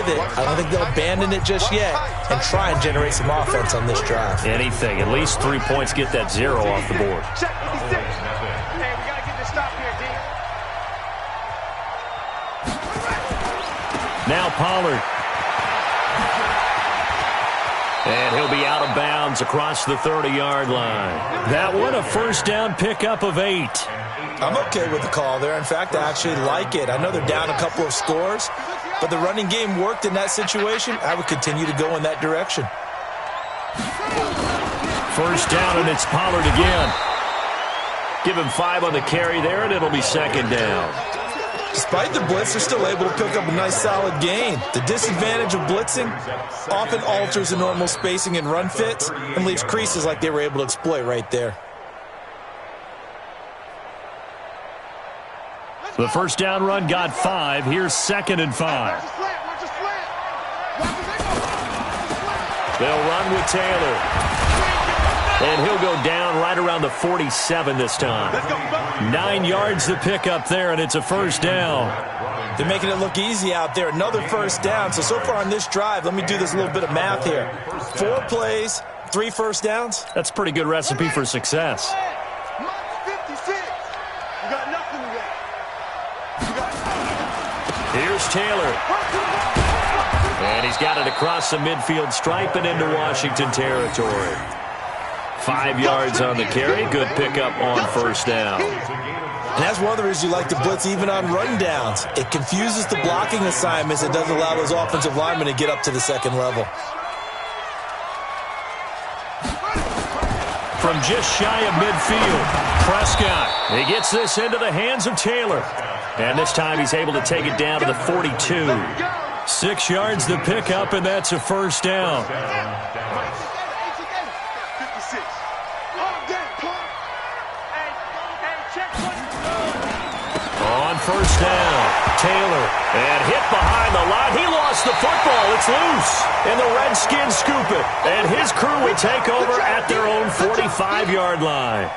with it. I don't think they'll abandon it just yet and try and generate some offense on this drive. Anything. At least 3 points, get that 0 off the board. Check 56. Hey, we got to get this stop here, D. Now Pollard. And he'll be out of bounds across the 30-yard line. That one, a first down pickup of 8. I'm okay with the call there. In fact, I actually like it. I know they're down a couple of scores, but the running game worked in that situation. I would continue to go in that direction. First down, and it's Pollard again. Give him 5 on the carry there, and it'll be second down. Despite the blitz, they're still able to pick up a nice solid gain. The disadvantage of blitzing often alters the normal spacing and run fits and leaves creases like they were able to exploit right there. The first down run got 5. Here's 2nd and 5. They'll run with Taylor. And he'll go down right around the 47 this time. 9 yards to pick up there, and it's a first down. They're making it look easy out there. Another first down. So far on this drive, let me do this little bit of math here. 4 plays, 3 first downs. That's a pretty good recipe for success. Here's Taylor. And he's got it across the midfield stripe and into Washington territory. 5 yards on the carry. Good pickup on first down. And that's one of the reasons you like to blitz even on rundowns. It confuses the blocking assignments. It doesn't allow those offensive linemen to get up to the second level. From just shy of midfield, Prescott. He gets this into the hands of Taylor. And this time he's able to take it down to the 42. 6 yards to pick up, and that's a first down. On first down, Taylor. And hit behind the line. He lost the football. It's loose. And the Redskins scoop it. And his crew will take over at their own 45-yard line.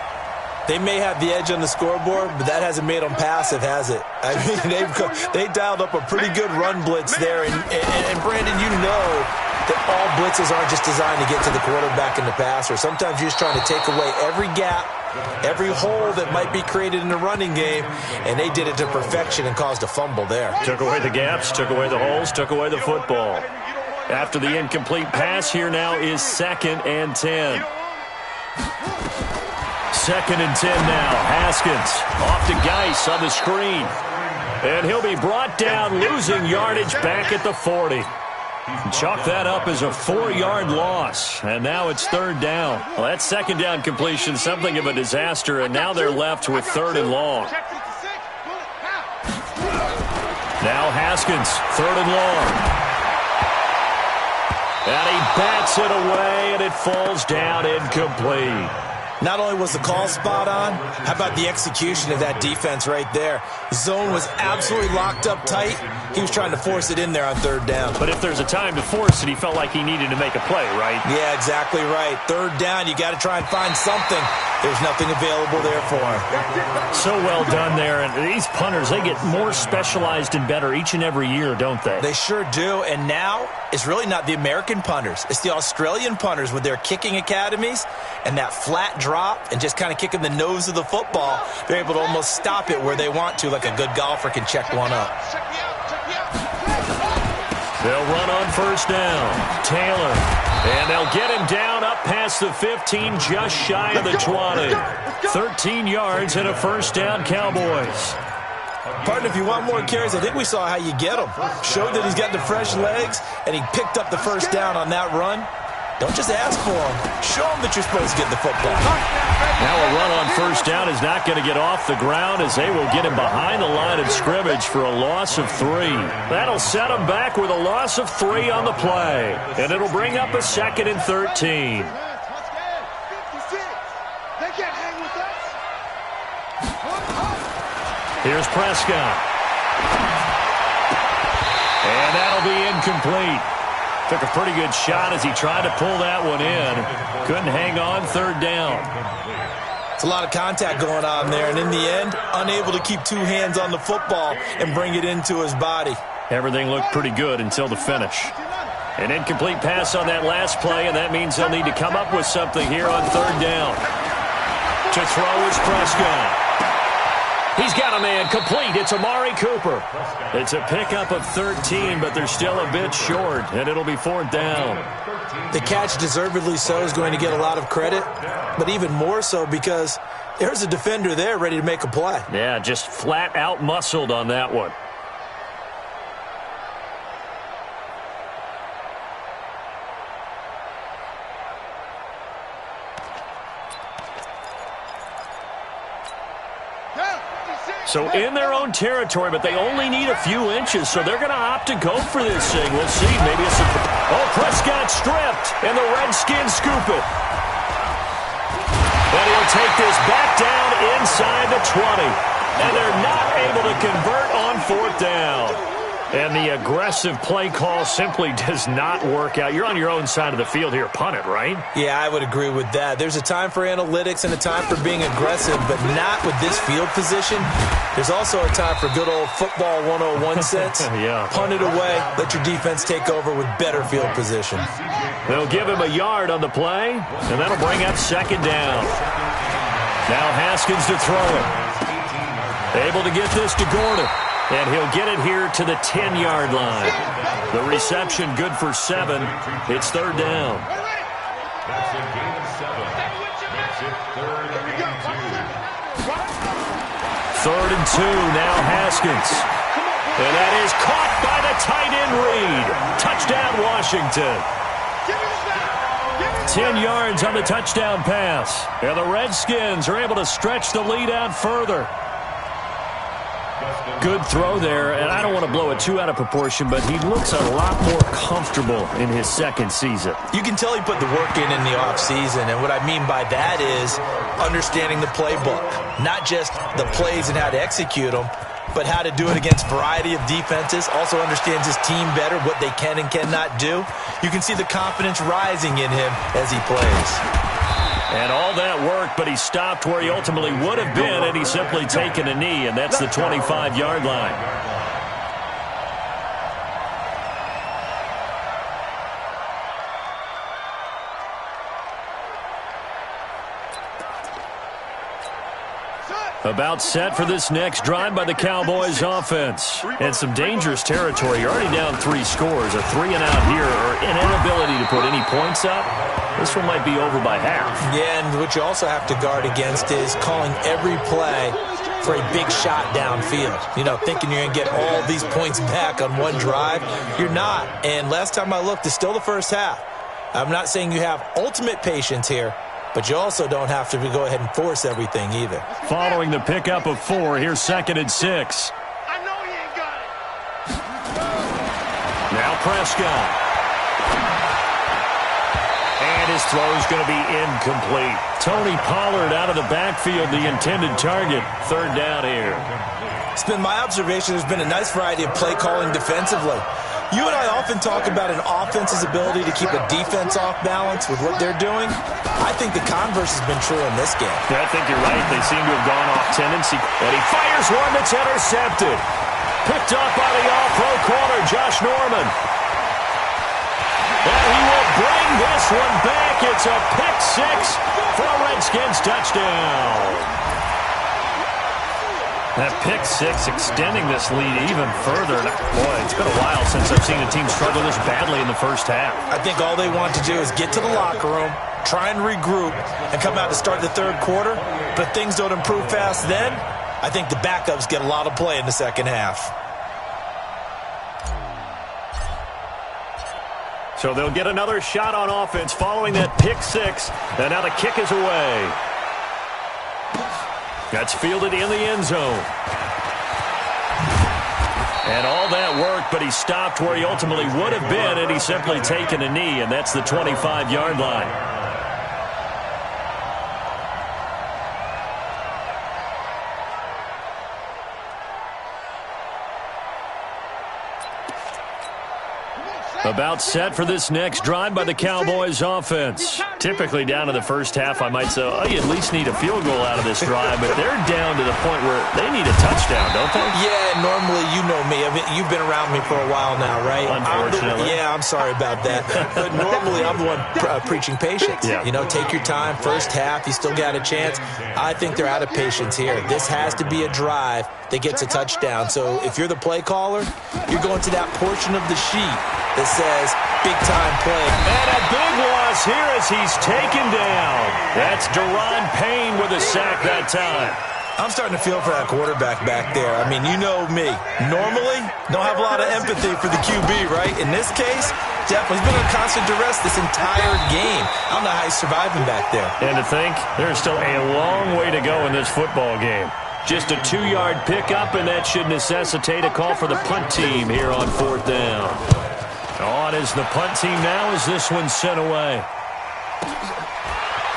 They may have the edge on the scoreboard, but that hasn't made them passive, has it? I mean, they dialed up a pretty good run blitz there. And Brandon, you know that all blitzes aren't just designed to get to the quarterback and the passer. Sometimes you're just trying to take away every gap, every hole that might be created in the running game, and they did it to perfection and caused a fumble there. Took away the gaps, took away the holes, took away the football. After the incomplete pass, here now is 2nd and 10. 2nd and 10 now. Haskins off to Geis on the screen. And he'll be brought down, losing yardage back at the 40. Chalk that up as a 4-yard loss. And now it's 3rd down. Well, that 2nd down completion, something of a disaster, and now they're left with 3rd and long. Now Haskins, 3rd and long. And he bats it away, and it falls down incomplete. Not only was the call spot on, how about the execution of that defense right there? Zone was absolutely locked up tight. He was trying to force it in there on 3rd down. But if there's a time to force it, he felt like he needed to make a play, right? Yeah, exactly right. 3rd down, you got to try and find something. There's nothing available there for him. So well done there. And these punters, they get more specialized and better each and every year, don't they? They sure do. And now it's really not the American punters. It's the Australian punters with their kicking academies and that flat drop and just kind of kicking the nose of the football. They're able to almost stop it where they want to, like a good golfer can check one up. They'll run on first down. Taylor. And they'll get him down up past the 15, just shy of the 20. 13 yards and a first down, Cowboys. Partner, if you want more carries, I think we saw how you get them. Showed that he's got the fresh legs, and he picked up the first down on that run. Don't just ask for them. Show them that you're supposed to get the football. Now a run on first down is not going to get off the ground as they will get him behind the line of scrimmage for a loss of 3. That'll set him back with a loss of 3 on the play. And it'll bring up a 2nd and 13. Here's Prescott. And that'll be incomplete. Took a pretty good shot as he tried to pull that one in. Couldn't hang on, 3rd down. It's a lot of contact going on there, and in the end, unable to keep 2 hands on the football and bring it into his body. Everything looked pretty good until the finish. An incomplete pass on that last play, and that means they'll need to come up with something here on third down. To throw is Prescott. He's got a man complete. It's Amari Cooper. It's a pickup of 13, but they're still a bit short, and it'll be fourth down. The catch, deservedly so, is going to get a lot of credit, but even more so because there's a defender there ready to make a play. Yeah, just flat out muscled on that one. So in their own territory, but they only need a few inches, so they're going to opt to go for this thing. We'll see. Maybe it's Prescott stripped, and the Redskins scoop it. And he'll take this back down inside the 20. And they're not able to convert on fourth down. And the aggressive play call simply does not work out. You're on your own side of the field here. Punt it, right? Yeah, I would agree with that. There's a time for analytics and a time for being aggressive, but not with this field position. There's also a time for good old football 101 sense. Yeah. Punt it away. Let your defense take over with better field position. They'll give him a yard on the play, and that'll bring up second down. Now Haskins to throw it. Able to get this to Gordon. And he'll get it here to the 10-yard line. The reception good for 7. It's third down. That's a gain of 7. Makes it third and 2. Third and 2, now Haskins. And that is caught by the tight end Reed. Touchdown, Washington. 10 yards on the touchdown pass. And the Redskins are able to stretch the lead out further. Good throw there, and I don't want to blow it too out of proportion, but he looks a lot more comfortable in his second season. You can tell he put the work in the offseason, and what I mean by that is understanding the playbook. Not just the plays and how to execute them, but how to do it against a variety of defenses. Also understands his team better, what they can and cannot do. You can see the confidence rising in him as he plays. And all that work, but he stopped where he ultimately would have been had he simply taken a knee, and that's the 25-yard line. About set for this next drive by the Cowboys offense. And some dangerous territory. You're already down 3 scores. A 3-and-out here, or an inability to put any points up. This one might be over by half. Yeah, and what you also have to guard against is calling every play for a big shot downfield. You know, thinking you're going to get all these points back on one drive. You're not. And last time I looked, it's still the first half. I'm not saying you have ultimate patience here, but you also don't have to go ahead and force everything either. Following the pickup of 4, here's 2nd and 6. I know he ain't got it. Now Prescott. And his throw is going to be incomplete. Tony Pollard out of the backfield, the intended target. Third down here. It's been my observation there's been a nice variety of play calling defensively. You and I often talk about an offense's ability to keep a defense off balance with what they're doing. I think the converse has been true in this game. Yeah, I think you're right. They seem to have gone off tendency. And he fires one that's intercepted. Picked up by the all-pro corner, Josh Norman. And he will bring this one back. It's a pick 6 for a Redskins touchdown. That pick 6 extending this lead even further. Boy, it's been a while since I've seen a team struggle this badly in the first half. I think all they want to do is get to the locker room, try and regroup, and come out to start the third quarter. But if things don't improve fast then, I think the backups get a lot of play in the second half. So they'll get another shot on offense following that pick 6. And now the kick is away. That's fielded in the end zone. And all that work, but he stopped where he ultimately would have been, and he's simply taken a knee, and that's the 25-yard line. Come on, About set for this next drive by the Cowboys offense. Typically down to the first half, I might say, oh, you at least need a field goal out of this drive, but they're down to the point where they need a touchdown, don't they? Yeah, normally, you know me. I mean, you've been around me for a while now, right? Unfortunately. I'm sorry about that. But normally, I'm the one preaching patience. Yeah. You know, take your time. First half, you still got a chance. I think they're out of patience here. This has to be a drive that gets a touchdown. So if you're the play caller, you're going to that portion of the sheet that says big-time play. And a big loss here as he's taken down. That's Daron Payne with a sack that time. I'm starting to feel for that quarterback back there. I mean, you know me. Normally, don't have a lot of empathy for the QB, right? In this case, definitely. He's been under constant duress this entire game. I don't know how he's surviving back there. And to think, there's still a long way to go in this football game. Just a 2-yard pickup, and that should necessitate a call for the punt team here on 4th down. On is the punt team now as this one's sent away.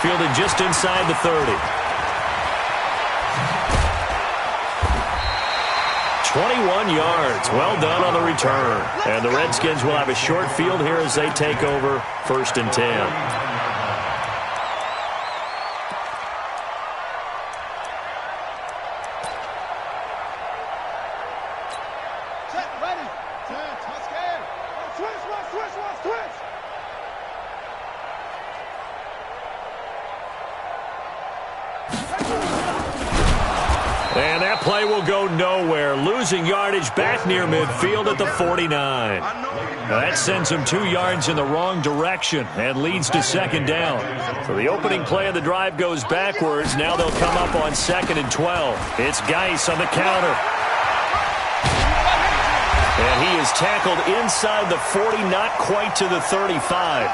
Fielded just inside the 30. 21 yards. Well done on the return. And the Redskins will have a short field here as they take over 1st and 10. And that play will go nowhere, losing yardage back near midfield at the 49. Now that sends him 2 yards in the wrong direction and leads to 2nd down. So the opening play of the drive goes backwards. Now they'll come up on 2nd and 12. It's Geis on the counter. And he is tackled inside the 40, not quite to the 35.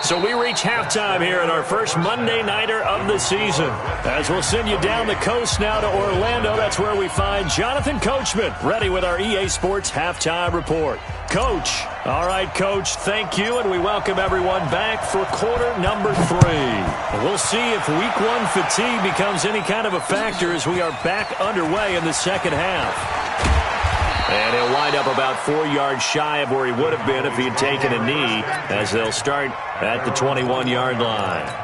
So we reach halftime here at our first Monday Nighter of the season. As we'll send you down the coast now to Orlando, that's where we find Jonathan Coachman, ready with our EA Sports Halftime Report. Coach. All right, Coach, thank you, and we welcome everyone back for quarter number 3. We'll see if Week 1 fatigue becomes any kind of a factor as we are back underway in the second half. And he'll wind up about 4 yards shy of where he would have been if he had taken a knee, as they'll start at the 21-yard line.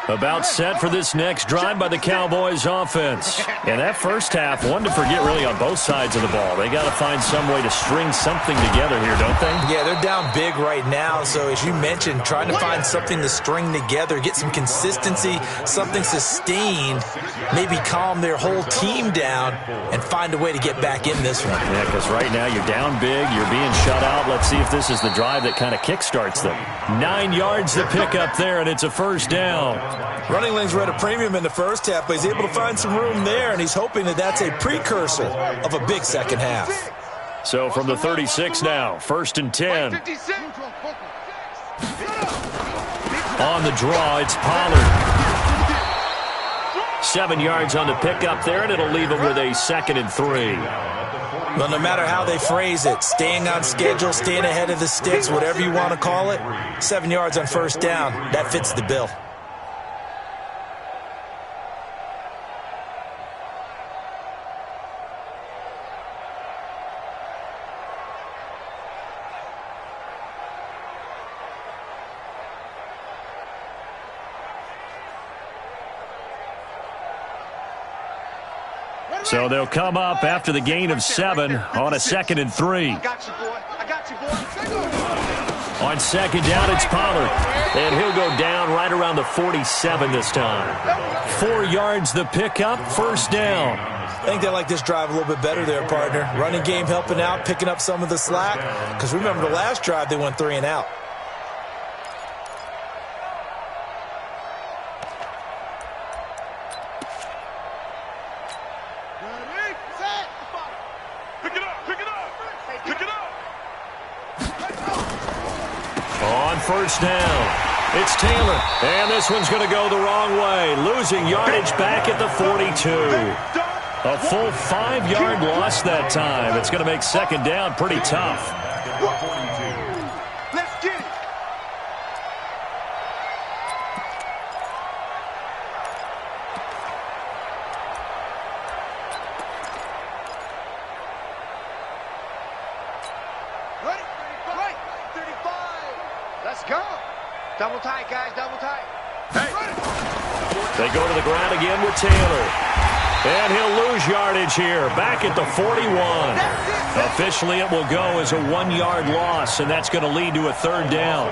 About set for this next drive by the Cowboys offense. In that first half, one to forget really on both sides of the ball. They got to find some way to string something together here, don't they? Yeah, they're down big right now. So as you mentioned, trying to find something to string together, get some consistency, something sustained, maybe calm their whole team down and find a way to get back in this one. Yeah, because right now you're down big, you're being shut out. Let's see if this is the drive that kind of kickstarts them. 9 yards to pick up there, and it's a 1st down. Running lanes were at a premium in the first half, but he's able to find some room there, and he's hoping that that's a precursor of a big second half. So from the 36 now, 1st and 10. On the draw, it's Pollard. 7 yards on the pickup there, and it'll leave him with a 2nd and 3. Well, no matter how they phrase it, staying on schedule, staying ahead of the sticks, whatever you want to call it, 7 yards on 1st down, that fits the bill. So they'll come up after the gain of 7 on a 2nd and 3. I got you, boy. I got you, boy. On 2nd down, it's Pollard. And he'll go down right around the 47 this time. 4 yards the pickup, 1st down. I think they like this drive a little bit better there, partner. Running game helping out, picking up some of the slack. Because remember the last drive, they went 3 and out. On 1st down, it's Taylor. And this one's going to go the wrong way, losing yardage back at the 42. A full 5-yard loss that time. It's going to make 2nd down pretty tough. Let's get it. Ready? Right. 35. Let's go. Double tight, guys. Double tight. Hey. They go to the ground again with Taylor. And he'll lose yardage here, back at the 41. Officially, it will go as a 1-yard loss, and that's going to lead to a 3rd down.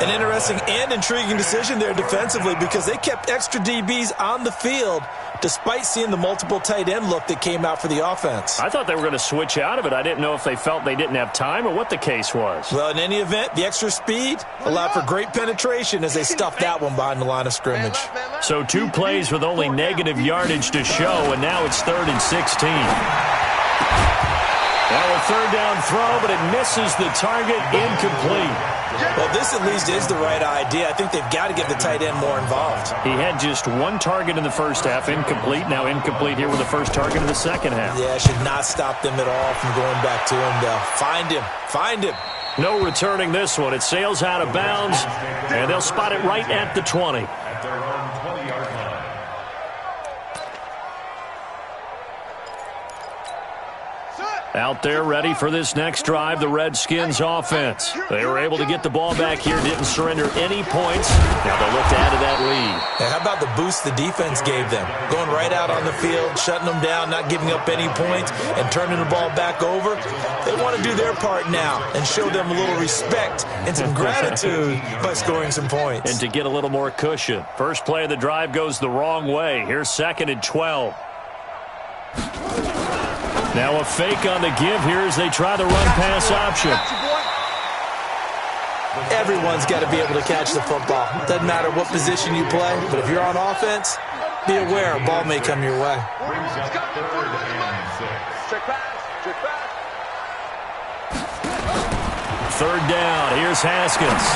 An interesting and intriguing decision there defensively because they kept extra DBs on the field despite seeing the multiple tight end look that came out for the offense. I thought they were going to switch out of it. I didn't know if they felt they didn't have time or what the case was. Well, in any event, the extra speed allowed for great penetration as they stuffed that one behind the line of scrimmage. So 2 plays with only negative yardage to show, and now it's 3rd and 16. Now a 3rd down throw, but it misses the target, incomplete. Well, this at least is the right idea. I think they've got to get the tight end more involved. He had just 1 target in the first half, incomplete. Now incomplete here with the first target in the second half. Yeah, should not stop them at all from going back to him, though. Find him. Find him. No returning this one. It sails out of bounds, and they'll spot it right at the 20. At their own 20-yard line. Out there ready for this next drive, the Redskins offense. They were able to get the ball back here, didn't surrender any points. Now they'll look to add to that lead. And how about the boost the defense gave them? Going right out on the field, shutting them down, not giving up any points, and turning the ball back over. They want to do their part now and show them a little respect and some gratitude by scoring some points. And to get a little more cushion. First play of the drive goes the wrong way. Here's 2nd and 12. Now a fake on the give here as they try the run-pass option. Everyone's got to be able to catch the football. Doesn't matter what position you play, but if you're on offense, be aware a ball may come your way. Brings up 3rd and 6. Check pass. Check pass. 3rd down. Here's Haskins.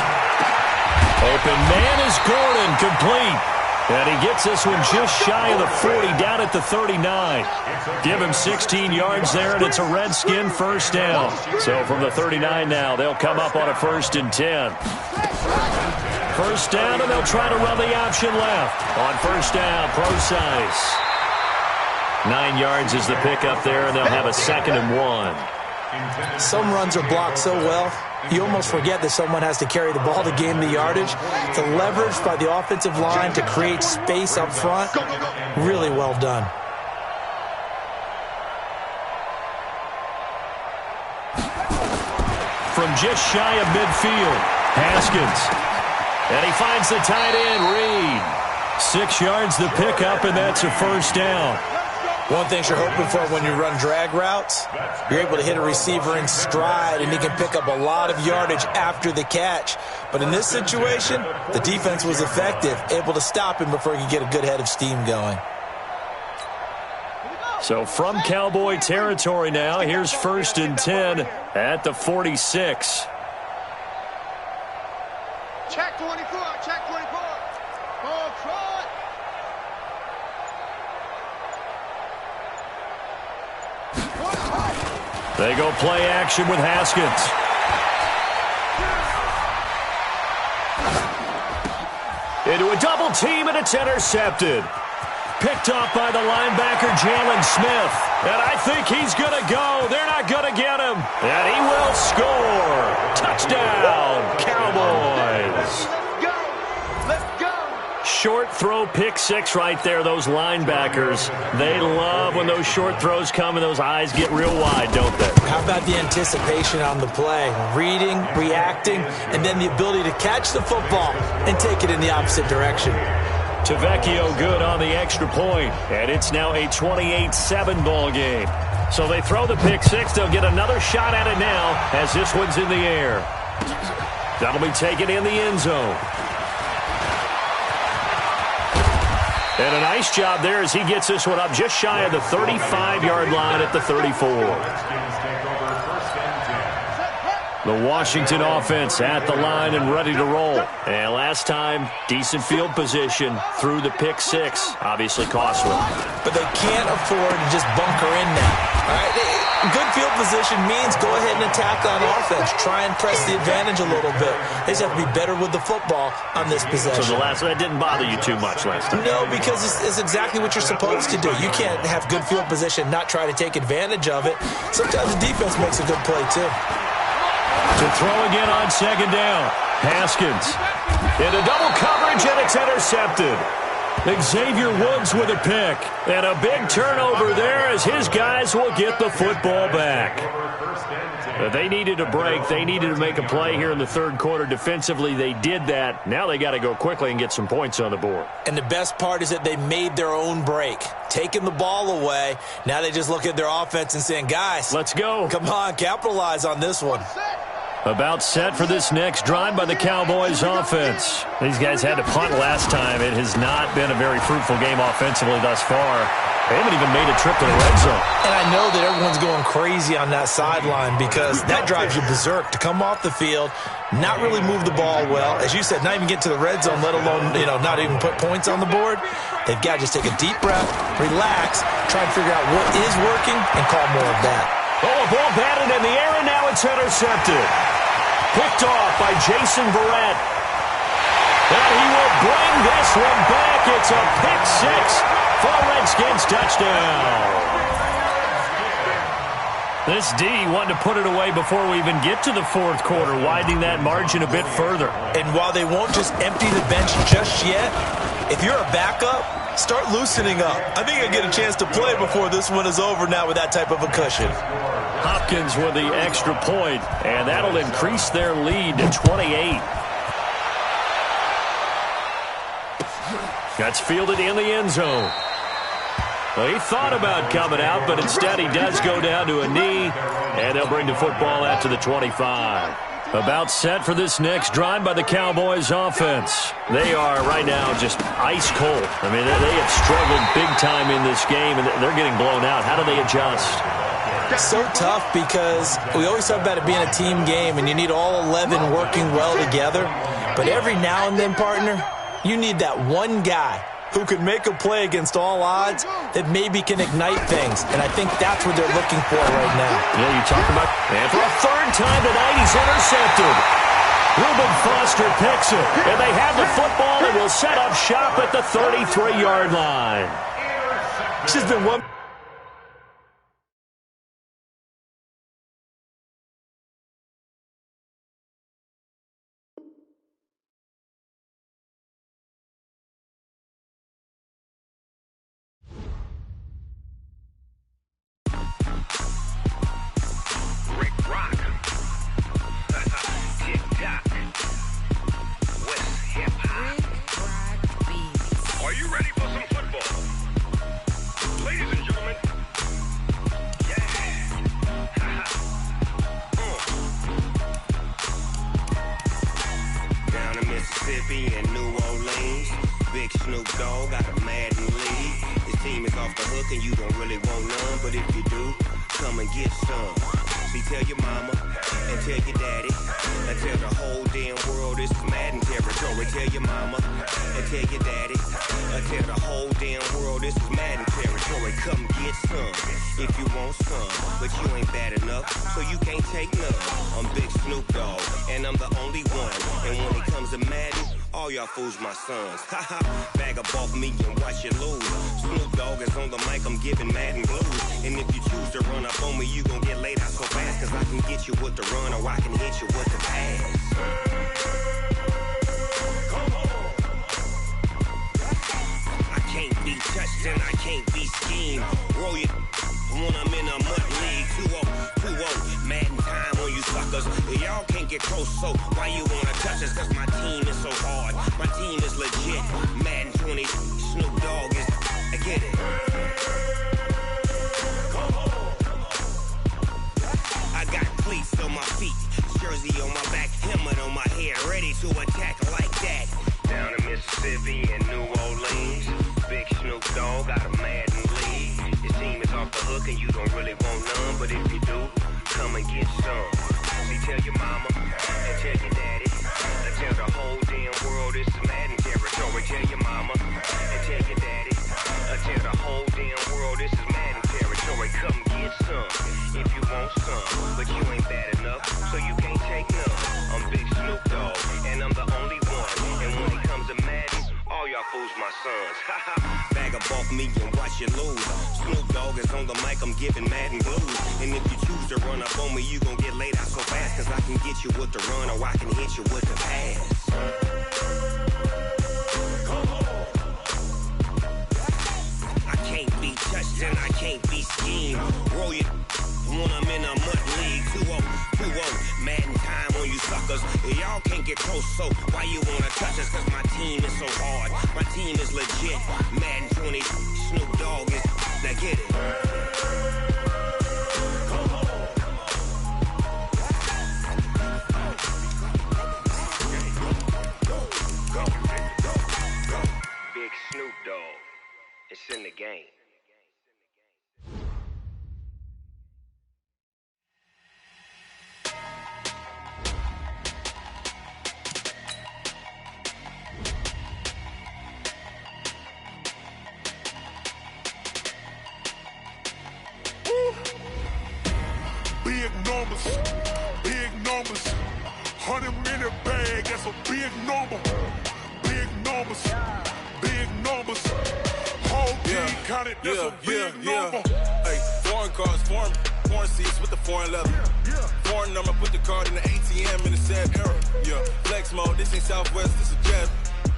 Open man is Gordon, complete. And he gets this one just shy of the 40, down at the 39. Give him 16 yards there, and it's a Redskin 1st down. So from the 39 now, they'll come up on a 1st and 10. 1st down, and they'll try to run the option left. On 1st down, Procise. 9 yards is the pickup there, and they'll have a 2nd and 1. Some runs are blocked so well, you almost forget that someone has to carry the ball to gain the yardage. The leverage by the offensive line to create space up front, really well done. From just shy of midfield, Haskins. And he finds the tight end, Reed. 6 yards the pickup, and that's a 1st down. One thing you're hoping for when you run drag routes, you're able to hit a receiver in stride, and he can pick up a lot of yardage after the catch. But in this situation, the defense was effective, able to stop him before he could get a good head of steam going. So from Cowboy territory now, here's 1st and 10 at the 46. Check 24. Check 24. Ball trot. They go play action with Haskins. Into a double team, and it's intercepted. Picked off by the linebacker, Jalen Smith. And I think he's going to go. They're not going to get him. And he will score. Touchdown, Cowboys. Short throw, pick 6 right there. Those linebackers, they love when those short throws come and those eyes get real wide, don't they? How about the anticipation on the play? Reading, reacting, and then the ability to catch the football and take it in the opposite direction. Tavecchio good on the extra point, and it's now a 28-7 ball game. So they throw the pick 6. They'll get another shot at it now as this one's in the air. That'll be taken in the end zone. And a nice job there as he gets this one up just shy of the 35-yard line at the 34. The Washington offense at the line and ready to roll. And last time, decent field position through the pick 6. Obviously costly. But they can't afford to just bunker in now. All right? Good field position means go ahead and attack on offense. Try and press the advantage a little bit. They just have to be better with the football on this possession. So the last one, that didn't bother you too much last time? No, because it's exactly what you're supposed to do. You can't have good field position, not try to take advantage of it. Sometimes the defense makes a good play, too. To throw again on second down. Haskins into double coverage, and it's intercepted. Xavier Woods with a pick. And a big turnover there as his guys will get the football back. They needed a break. They needed to make a play here in the third quarter. Defensively, they did that. Now they got to go quickly and get some points on the board. And the best part is that they made their own break. Taking the ball away. Now they just look at their offense and saying, guys, let's go. Come on, capitalize on this one. About set for this next drive by the Cowboys offense. These guys had to punt last time. It has not been a very fruitful game offensively thus far. They haven't even made a trip to the red zone. And I know that everyone's going crazy on that sideline because that drives you berserk to come off the field, not really move the ball well. As you said, not even get to the red zone, let alone, not even put points on the board. They've got to just take a deep breath, relax, try and figure out what is working, and call more of that. Oh, a ball batted in the air, and now it's intercepted. Picked off by Jason Verrett. And he will bring this one back. It's a pick six for Redskins touchdown. This D wanted to put it away before we even get to the fourth quarter, widening that margin a bit further. And while they won't just empty the bench just yet, if you're a backup, start loosening up. I think you'll get a chance to play before this one is over now with that type of a cushion. Hopkins with the extra point, and that'll increase their lead to 28. That's fielded in the end zone. Well, he thought about coming out, but instead he does go down to a knee, and they'll bring the football out to the 25. About set for this next drive by the Cowboys offense. They are right now just ice cold. I mean, they have struggled big time in this game, and they're getting blown out. How do they adjust? So tough because we always talk about it being a team game, and you need all 11 working well together. But every now and then, partner, you need that one guy who can make a play against all odds that maybe can ignite things. And I think that's what they're looking for right now. Yeah, you talk about, and for a third time tonight, he's intercepted. Reuben Foster picks it, and they have the football and will set up shop at the 33-yard line. This has been one. Fools my sons. Haha, bag up off me and watch you lose. Snoop Dogg is on the mic, I'm giving Madden blues. And if you choose to run up on me, you gon' get laid out so fast. Cause I can get you with the run or I can hit you with the pass. I can't be touched and I can't be schemed. Roll you when I'm in a mud league. 2-0, Madden time on you suckers. Y'all can't get close, so why you wanna touch us? Cause my team is so hard. My team is legit. Madden 20, Snoop Dogg is. I get it. I got cleats on my feet, jersey on my back, helmet on my head, ready to attack like that. Down in Mississippi and New Orleans, big Snoop Dogg got a Madden league. His team is off the hook and you don't really want none, but if you do, come and get some. See, tell your mama and tell your daddy. Tell the whole damn world this is Madden territory. Tell your mama and tell your daddy. Tell the whole damn world this is Madden territory. Come get some if you want some, but you ain't bad enough, so you can't take none. I'm Big Snoop Dogg, and I'm the only one. And when it comes to Madden, all y'all fools my sons. Haha, bag nigga off me and watch you lose. Snoop Dogg is on the mic, I'm giving Madden blues. And if you choose to run up on me, you gon' get laid out so fast. Cause I can get you with the run or I can hit you with the pass. I can't be touched and I can't be schemed. Roll you when I'm in a mud league. 2-0, Madden time on you suckers. Y'all can't get close, so why you wanna touch us? Cause my team is so hard, my team is legit. Madden 20, Snoop Dogg is, now get it. Big Snoop Dogg, it's in the game. Big numbers, 100-minute bag, that's a big number. Big numbers, whole team counted, that's a big number. Hey, foreign cars, foreign seats with the foreign leather. Foreign number, put the card in the ATM in the sad era. Yeah, flex mode, this ain't Southwest, this is jet.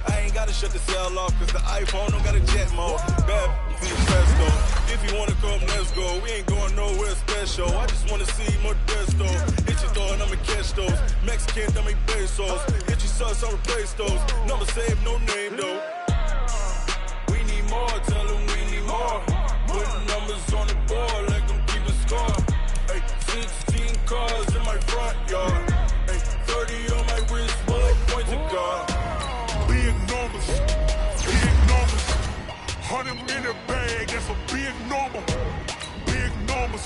I ain't gotta shut the cell off, cause the iPhone don't got a jet mode. Bad, you feel presto. If you wanna come, let's go. We ain't going nowhere special. I just wanna see more Modesto. Hit your door and I'ma catch those. Mexican, dummy pesos. Hit your sauce, I'll replace those. Number saved, no name though. We need more, tell them we need more. Putting numbers on the board, like them keep a score. Hey, 16 cars in my front yard. Hey, 30 on my wrist, bullet points to God. Big numbers, 100-minute bag, that's a big number. Big numbers,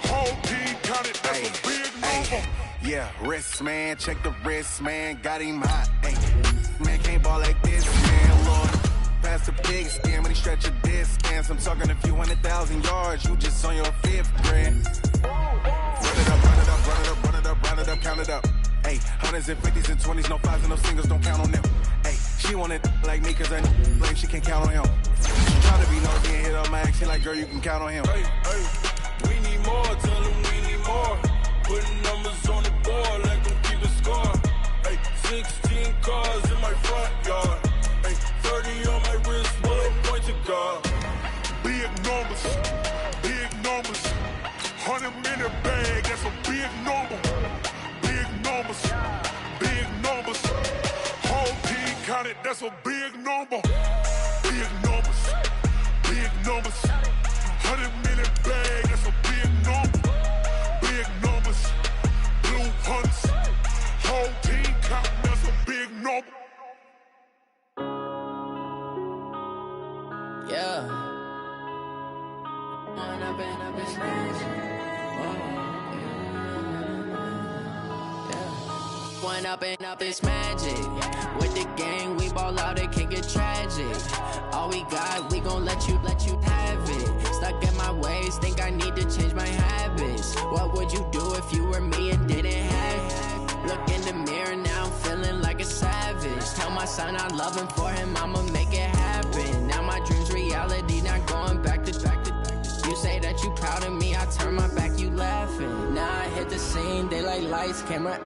whole team counted, that's a big number. Yeah, wrist man, check the wrist man, got him hot. Ay, man can't ball like this, man, Lord. Pass the big skin when he stretch a distance. I'm talking a few 100,000 yards, you just on your 5th grade. Run it up, run it up, run it up, run it up, run it up, count it up. Ay, 100s and 50s and 20s, no 5s and no singles, don't count on them. Ay, she want it like me cause I know blame she can't count on him. She try to be nosy and hit up my ass, she like girl you can count on him. Hey, we need more, tell them we need more. Putting numbers on the board, like them keep a score. Hey, 16 cars in my front yard. Hey, 30 on my wrist, bullet point to God. Big numbers, 100-minute bag, that's a big number. Big numbers, whole team counted, that's a big number. Big numbers, 100-minute bag, that's a big number. Big numbers, blue hunts, whole team counting, that's a big number. Yeah. I've been One up and up, it's magic. With the gang, we ball out, it can get tragic. All we got, we gon' let you have it. Stuck in my ways, think I need to change my habits. What would you do if you were me and didn't have it? Look in the mirror, now I'm feeling like a savage. Tell my son I love him, for him I'ma make it happen. Now my dream's reality, not going back to. You say that you proud of me, I turn my back, you laughing. Now I hit the scene, they like lights, camera,